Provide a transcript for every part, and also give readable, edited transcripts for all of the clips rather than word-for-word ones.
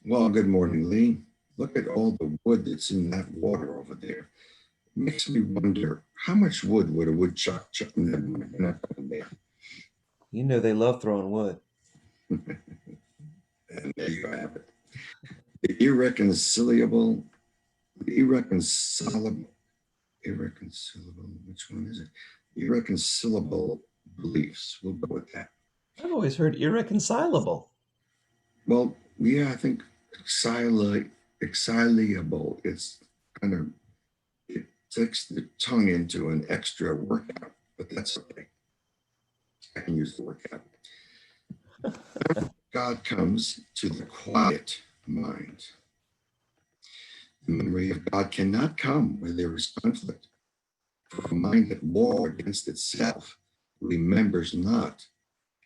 Well, good morning, Lee. Look at all the wood that's in that water over there. It makes me wonder how much wood would a woodchuck chuck? Never mind, we're not going there. You know they love throwing wood. And there you have it. The irreconcilable, the irreconcilable, which one is it? Irreconcilable beliefs. We'll go with that. I've always heard irreconcilable. Well, yeah, I think exiliable. It's kind of, it takes the tongue into an extra workout, but that's okay. I can use the workout. God comes to the quiet mind. The memory of God cannot come where there is conflict. For a mind at war against itself remembers not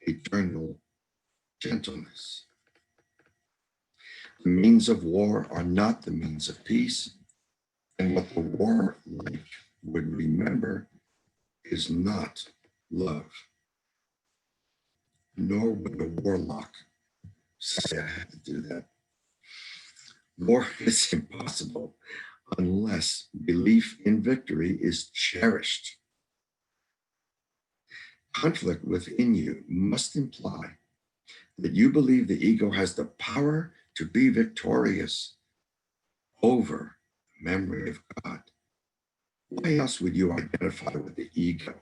eternal gentleness. The means of war are not the means of peace, and what the warlike would remember is not love, nor would a warlock say, I had to do that. War is impossible unless belief in victory is cherished. Conflict within you must imply that you believe the ego has the power to be victorious over the memory of God. Why else would you identify with the ego?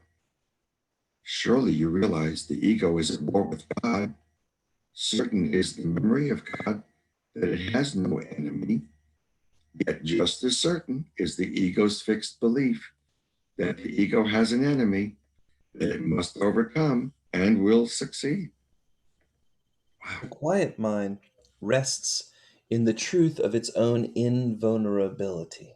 Surely you realize the ego is at war with God. Certain is the memory of God that it has no enemy, yet just as certain is the ego's fixed belief that the ego has an enemy that it must overcome and will succeed. The Wow. quiet mind rests in the truth of its own invulnerability.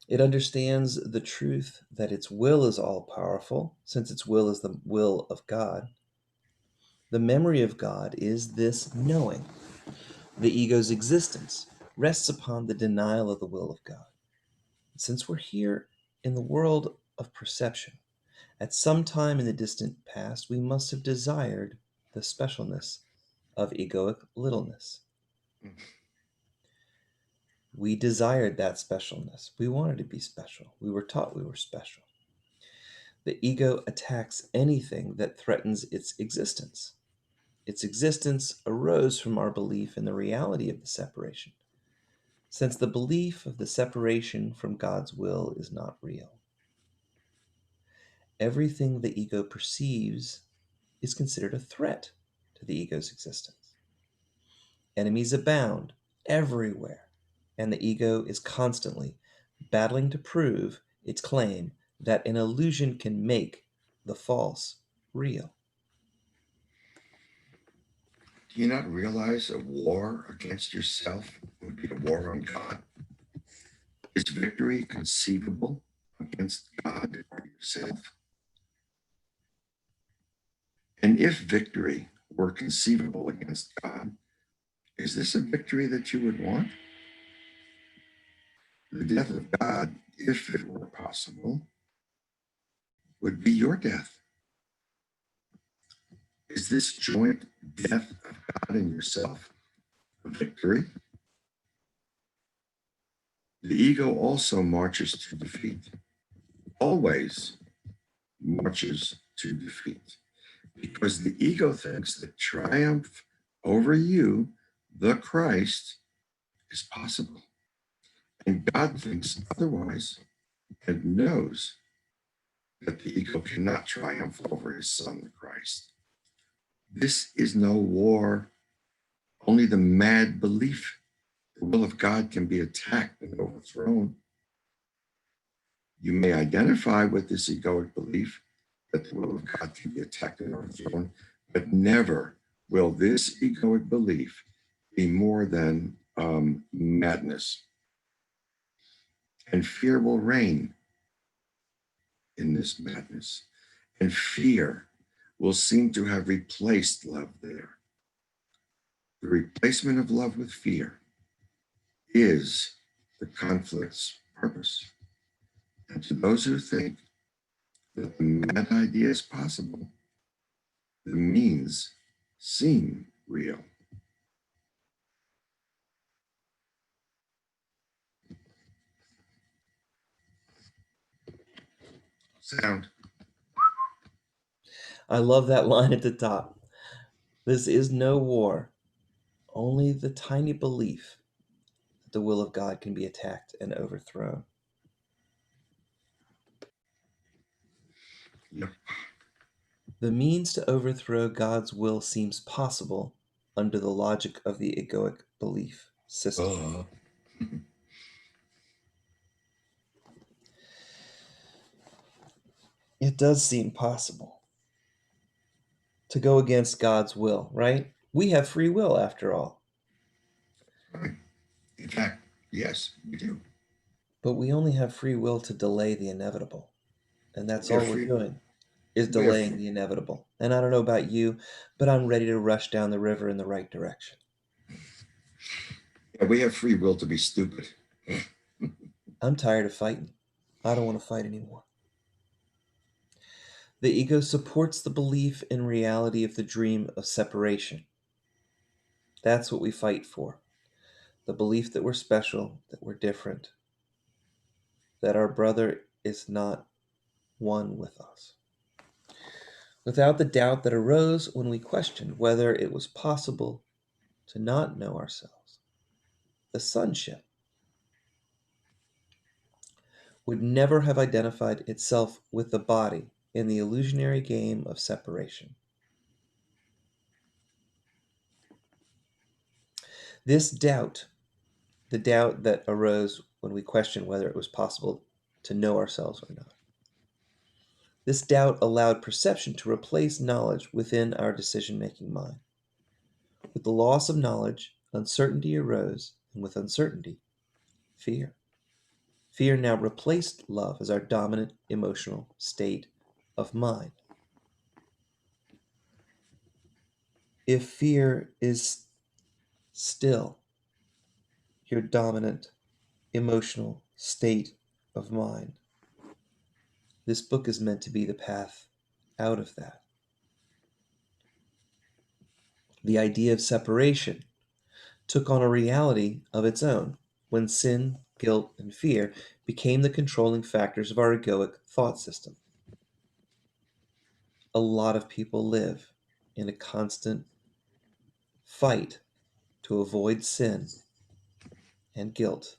It understands the truth that its will is all powerful, since its will is the will of God. The memory of God is this knowing. The ego's existence rests upon the denial of the will of God. Since we're here in the world of perception, at some time in the distant past, we must have desired the specialness of egoic littleness. We desired that specialness. We wanted to be special. We were taught we were special. The ego attacks anything that threatens its existence. Its existence arose from our belief in the reality of the separation, since the belief of the separation from God's will is not real. Everything the ego perceives is considered a threat to the ego's existence. Enemies abound everywhere, and the ego is constantly battling to prove its claim that an illusion can make the false real. Do you not realize a war against yourself would be a war on God? Is victory conceivable against God or yourself? And if victory were conceivable against God, is this a victory that you would want? The death of God, if it were possible, would be your death. Is this joint death of God and yourself a victory? The ego also marches to defeat, always marches to defeat, because the ego thinks that triumph over you, the Christ, is possible. And God thinks otherwise and knows that the ego cannot triumph over his son, the Christ. This is no war. Only the mad belief the will of God can be attacked and overthrown. You may identify with this egoic belief that the will of God can be attacked and overthrown, but never will this egoic belief be more than madness. And fear will reign in this madness. And fear will seem to have replaced love there. The replacement of love with fear is the conflict's purpose. And to those who think that the mad idea is possible, the means seem real. Sound. I love that line at the top. This is no war, only the tiny belief that the will of God can be attacked and overthrown. Yep. The means to overthrow God's will seems possible under the logic of the egoic belief system. It does seem possible to go against God's will, right? We have free will after all. Right. In fact, yes, we do. But we only have free will to delay the inevitable. And that's We have all we're free. doing is We have. delaying the inevitable. And I don't know about you, but I'm ready to rush down the river in the right direction. Yeah, we have free will to be stupid. I'm tired of fighting. I don't want to fight anymore. The ego supports the belief in reality of the dream of separation. That's what we fight for. The belief that we're special, that we're different, that our brother is not one with us. Without the doubt that arose when we questioned whether it was possible to not know ourselves, the sonship would never have identified itself with the body in the illusionary game of separation. This doubt, the doubt that arose when we questioned whether it was possible to know ourselves or not, this doubt allowed perception to replace knowledge within our decision-making mind. With the loss of knowledge, uncertainty arose, and with uncertainty, fear. Fear now replaced love as our dominant emotional state of mind. If fear is still your dominant emotional state of mind, this book is meant to be the path out of that. The idea of separation took on a reality of its own when sin, guilt, and fear became the controlling factors of our egoic thought system. A lot of people live in a constant fight to avoid sin and guilt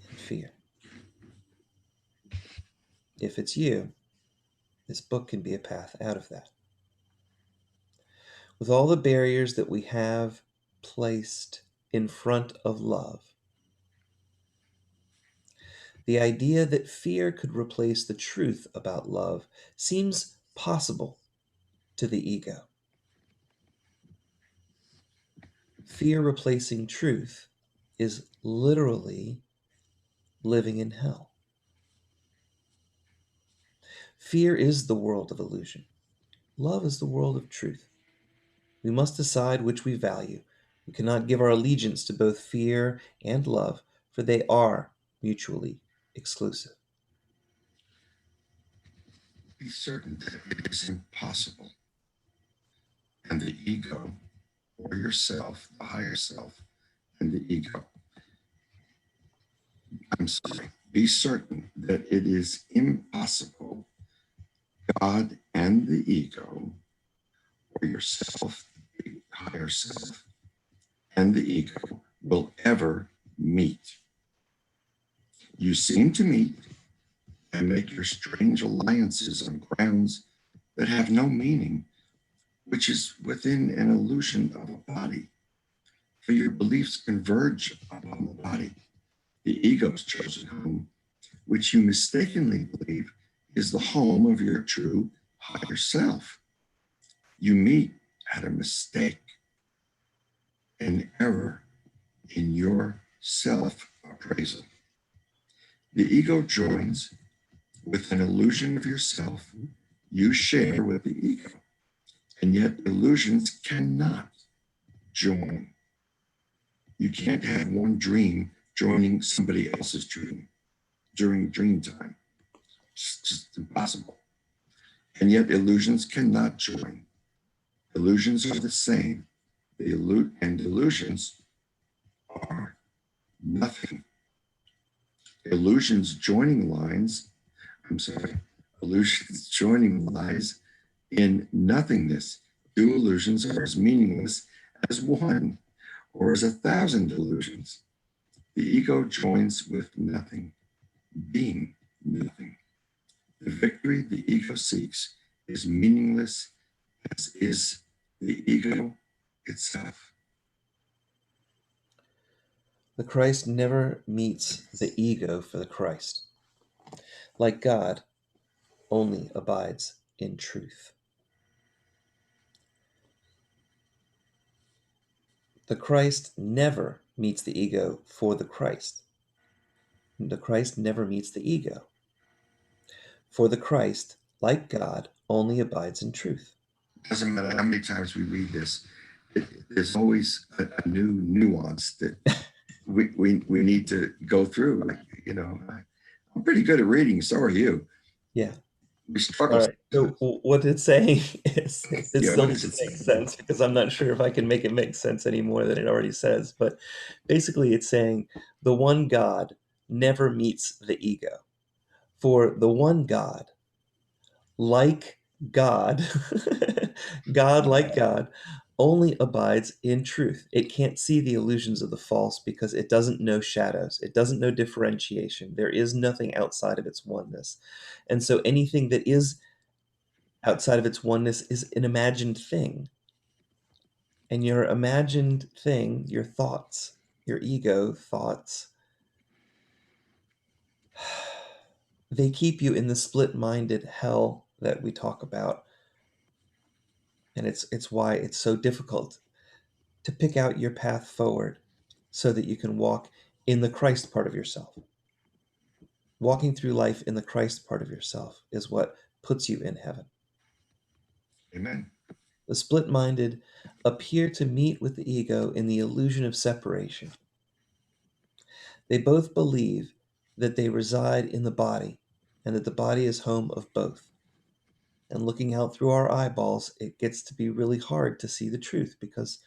and fear. If it's you, this book can be a path out of that. With all the barriers that we have placed in front of love, the idea that fear could replace the truth about love seems possible to the ego. Fear replacing truth is literally living in hell. Fear is the world of illusion. Love is the world of truth. We must decide which we value. We cannot give our allegiance to both fear and love, for they are mutually exclusive. Be certain that it is impossible. And the ego, or yourself, the higher self, and the ego. I'm sorry. Be certain that it is impossible. God and the ego, or yourself, the higher self, and the ego will ever meet. You seem to meet and make your strange alliances on grounds that have no meaning, which is within an illusion of a body. For your beliefs converge upon the body, the ego's chosen home, which you mistakenly believe is the home of your true higher self. You meet at a mistake, an error in your self appraisal. The ego joins with an illusion of yourself you share with the ego, and yet illusions cannot join. You can't have one dream joining somebody else's dream during dream time. It's just impossible. And yet illusions cannot join. Illusions are the same. And illusions are nothing. Illusions joining lines, I'm sorry, Illusions joining lies in nothingness. Two illusions are as meaningless as one or as 1,000 illusions. The ego joins with nothing, being nothing. The victory the ego seeks is meaningless as is the ego itself. The Christ never meets the ego for the Christ. Like God, only abides in truth. The Christ never meets the ego for the Christ. The Christ never meets the ego. For the Christ, like God, only abides in truth. Doesn't matter how many times we read this, there's always a new nuance that we need to go through. Like, I'm pretty good at reading, so are you. Yeah. We struggle All right. So sometimes. what it's saying is it Yeah, still what needs does to it make say? sense because I'm not sure if I can make it make sense any more than it already says. But basically, it's saying the one God never meets the ego. For the one God, like God, God like God, only abides in truth. It can't see the illusions of the false because it doesn't know shadows. It doesn't know differentiation. There is nothing outside of its oneness. And so anything that is outside of its oneness is an imagined thing. And your imagined thing, your thoughts, your ego thoughts, they keep you in the split-minded hell that we talk about. And it's why it's so difficult to pick out your path forward so that you can walk in the Christ part of yourself. Walking through life in the Christ part of yourself is what puts you in heaven. Amen. The split minded appear to meet with the ego in the illusion of separation. They both believe that they reside in the body and that the body is home of both. And looking out through our eyeballs, it gets to be really hard to see the truth because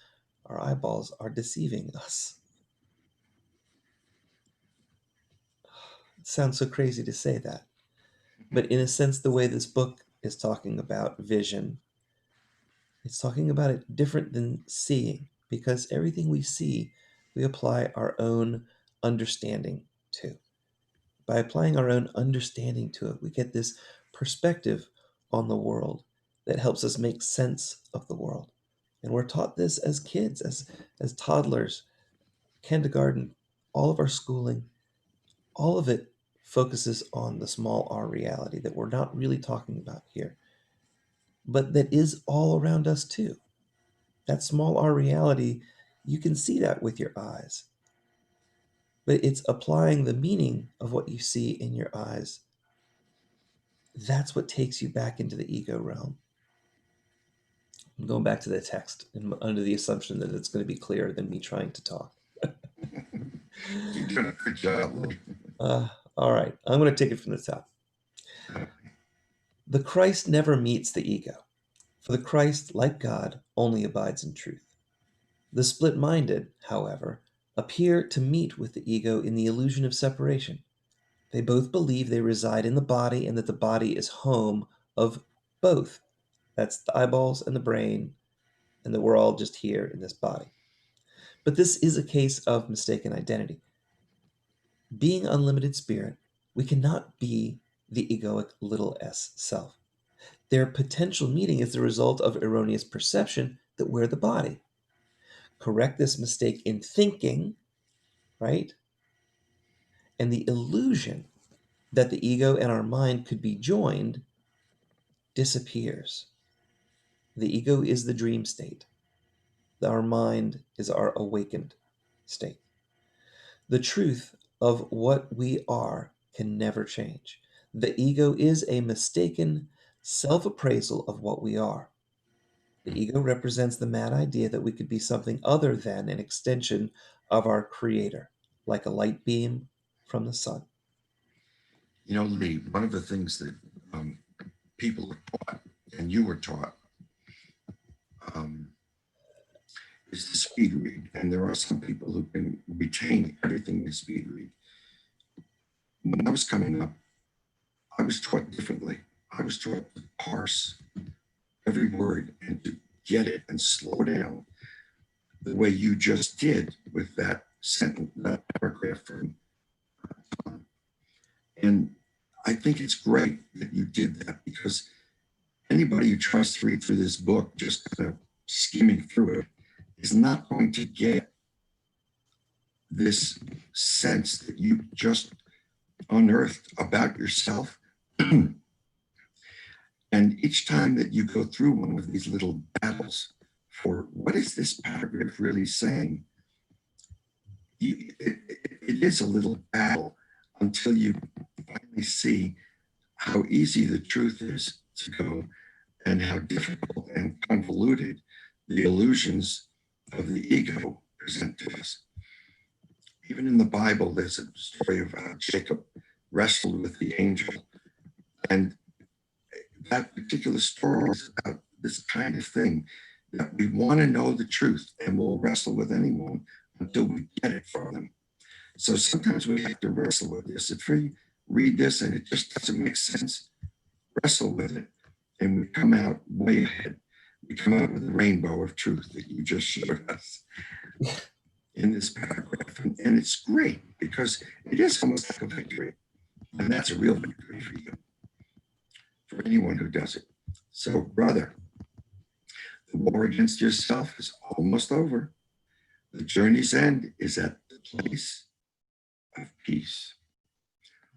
our eyeballs are deceiving us. It sounds so crazy to say that. But in a sense, the way this book is talking about vision, it's talking about it different than seeing, because everything we see, we apply our own understanding to. By applying our own understanding to it, we get this perspective on the world that helps us make sense of the world. And we're taught this as kids, as toddlers, kindergarten, all of our schooling, all of it focuses on the small r reality that we're not really talking about here, but that is all around us too. That small r reality, you can see that with your eyes, but it's applying the meaning of what you see in your eyes. That's what takes you back into the ego realm. I'm going back to the text and under the assumption that it's going to be clearer than me trying to talk. You're doing a good job, Lee. All right, I'm going to take it from the top. The Christ never meets the ego, for the Christ, like God, only abides in truth. The split-minded, however, appear to meet with the ego in the illusion of separation. They both believe they reside in the body and that the body is home of both. That's the eyeballs and the brain, and that we're all just here in this body. But this is a case of mistaken identity. Being unlimited spirit, we cannot be the egoic little s self. Their potential meeting is the result of erroneous perception that we're the body. Correct this mistake in thinking, right? And the illusion that the ego and our mind could be joined disappears. The ego is the dream state. Our mind is our awakened state. The truth of what we are can never change. The ego is a mistaken self appraisal of what we are. The ego represents the mad idea that we could be something other than an extension of our creator, like a light beam from the sun. Lee, one of the things that people are taught, and you were taught, um, is to speed read. And there are some people who can retain everything they speed read. When I was coming up, I was taught differently. I was taught to parse every word and to get it and slow down the way you just did with that sentence, that paragraph from Tom. And I think it's great that you did that, because anybody who tries to read through this book just kind of skimming through it is not going to get this sense that you just unearthed about yourself. And each time that you go through one of these little battles for what is this paragraph really saying, it is a little battle until you finally see how easy the truth is to go and how difficult and convoluted the illusions of the ego present to us. Even in the Bible, there's a story of how Jacob wrestled with the angel. And that particular story is about this kind of thing, that we want to know the truth and we'll wrestle with anyone until we get it from them. So sometimes we have to wrestle with this. If we read this and it just doesn't make sense, wrestle with it, and we come out way ahead. We come out with a rainbow of truth that you just showed us in this paragraph. And it's great, because it is almost like a victory. And that's a real victory for you, for anyone who does it. So, brother, the war against yourself is almost over. The journey's end is at the place of peace.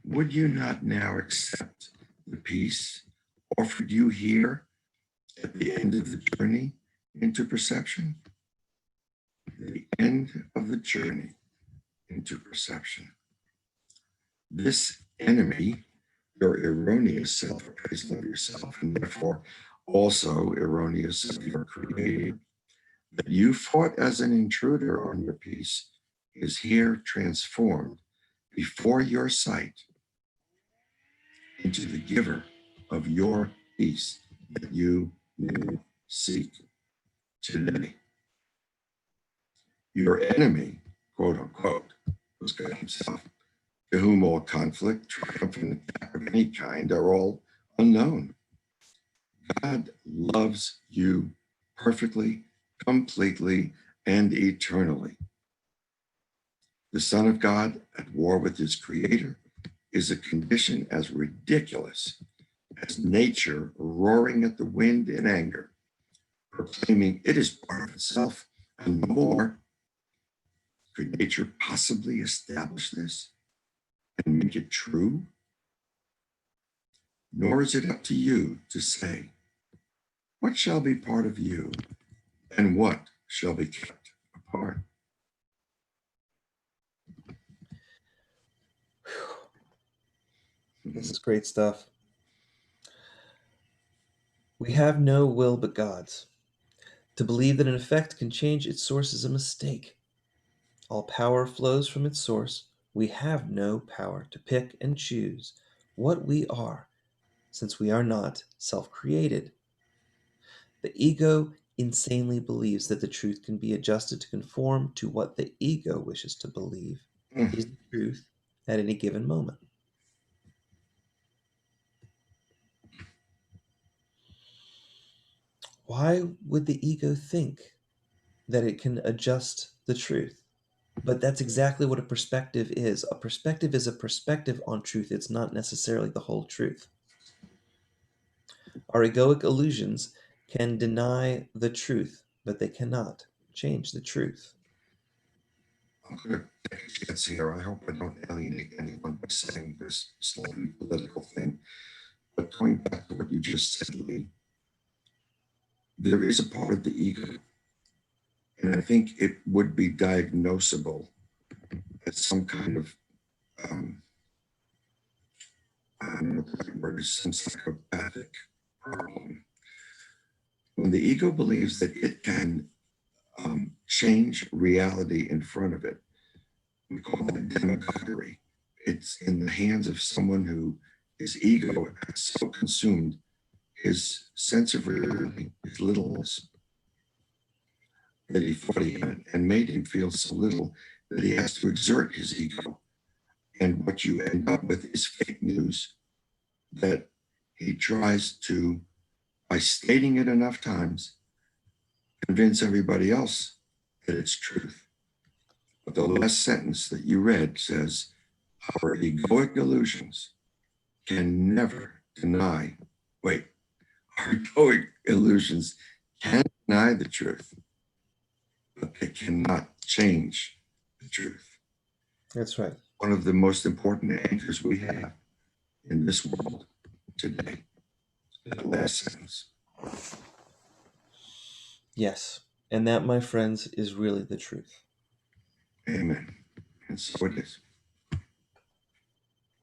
Would you not now accept the peace offered you here at the end of the journey into perception? The end of the journey into perception. This enemy, your erroneous self-appraisal of yourself, and therefore also erroneous of your creator, that you fought as an intruder on your peace, is here transformed before your sight into the giver of your peace that you seek today. Your enemy, quote unquote, was God himself, to whom all conflict, triumph, and attack of any kind are all unknown. God loves you perfectly, completely, and eternally. The Son of God at war with his creator is a condition as ridiculous as nature roaring at the wind in anger, proclaiming it is part of itself and no more. Could nature possibly establish this and make it true? Nor is it up to you to say, what shall be part of you and what shall be kept apart? This is great stuff. We have no will but God's. To believe that an effect can change its source is a mistake. All power flows from its source. We have no power to pick and choose what we are, since we are not self-created. The ego insanely believes that the truth can be adjusted to conform to what the ego wishes to believe is the truth at any given moment. Why would the ego think that it can adjust the truth? But that's exactly what a perspective is. A perspective is a perspective on truth. It's not necessarily the whole truth. Our egoic illusions can deny the truth, but they cannot change the truth. I'm going to take a chance here. I hope I don't alienate anyone by saying this slightly political thing. But going back to what you just said, Lee, there is a part of the ego, and I think it would be diagnosable as some kind of, I don't know what the right word is, some psychopathic problem. When the ego believes that it can change reality in front of it, we call that demagoguery. It's in the hands of someone who his ego has so consumed his sense of reality, his littleness, that he thought he had, and made him feel so little that he has to exert his ego. And what you end up with is fake news that he tries to, by stating it enough times, convince everybody else that it's truth. But the last sentence that you read says, our egoic illusions can never deny, our egoic illusions can deny the truth, but they cannot change the truth. That's right. One of the most important anchors we have in this world today, that last sentence. Yes. And that, my friends, is really the truth. Amen. And so it is.